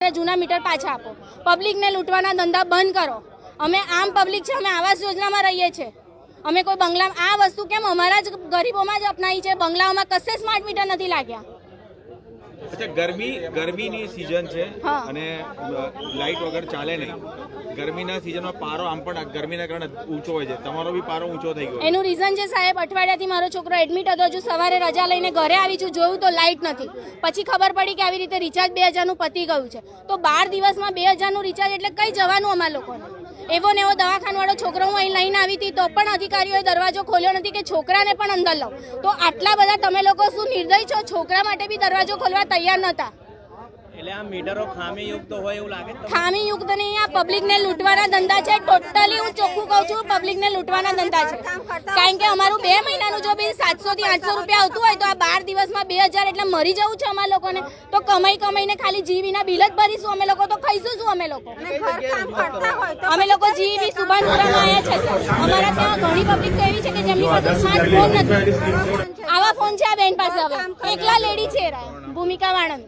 હવે જૂના મીટર પાછા આપો, પબ્લિકને લૂંટવાના ધંધા બંધ કરો. અમે આમ પબ્લિક છે, અમે આવાસ યોજનામાં રહીએ છીએ. અમે કોઈ બંગલા આ વસ્તુ કેમ અમારા જ ગરીબોમાં જ અપનાવી છે? બંગલાઓમાં કશે સ્માર્ટ મીટર નથી લાગ્યા. અચ્છા, ગરમીની સીઝન છે અને લાઇટ વગર ચાલે નહીં. ગરમીના સીઝનમાં પારો આમ પણ ગરમીના કારણે ઊંચો હોય છે, તમારો બી પારો ઊંચો થઈ ગયો. એનું રીઝન છે સાહેબ, અઠવાડિયાથી મારો છોકરો એડમિટ હતો, હજુ સવારે રજા લઈને ઘરે આવી છું, જોયું તો લાઇટ નથી. પછી ખબર પડી કે આવી રીતે રિચાર્જ 2000નું પતી ગયું છે. તો 12 દિવસમાં 2000નું રિચાર્જ એટલે કઈ જવાનું અમારા લોકોને? એવો ને એવો દવાખાનાવાળો છોકરો હું અહીં લઈને આવી હતી તો પણ અધિકારીઓએ દરવાજો ખોલ્યો નથી કે છોકરાને પણ અંદર લો. તો આટલા બધા તમે લોકો શું નિર્દય છો? છોકરા માટે બી દરવાજો ખોલવા તૈયાર નહોતા. એટલે આ મીટરો ખામીયુક્ત હોય એવું લાગે? ખામીયુક્ત નહીં, આ પબ્લિકને લૂંટવાના ધંધા છે. ટોટલી હું ચોખ્ખું કહું છું, પબ્લિકને લૂંટવાના ધંધા છે. કારણ કે અમારું 2 મહિનાનું જો બિલ 700 થી 800 રૂપિયા આવતું હોય તો આ 12 દિવસમાં 2000 એટલે મરી જવું છે અમારા લોકોને. તો કમાઈને ખાલી જીવીના બિલ જ ભરીશું અમે લોકો, તો ખાઈશું શું અમે લોકો? અમે લોકો જીવી સુભાનપુરામાં આવ્યા છે. અમારા ત્યાં ઘણી પબ્લિક તો એવી છે કે જેમની પાસે સ્માર્ટફોન નથી. આવા ફોન છે આ બેન પાસે. હવે એકલા લેડી છે ભૂમિકા વાળંદ.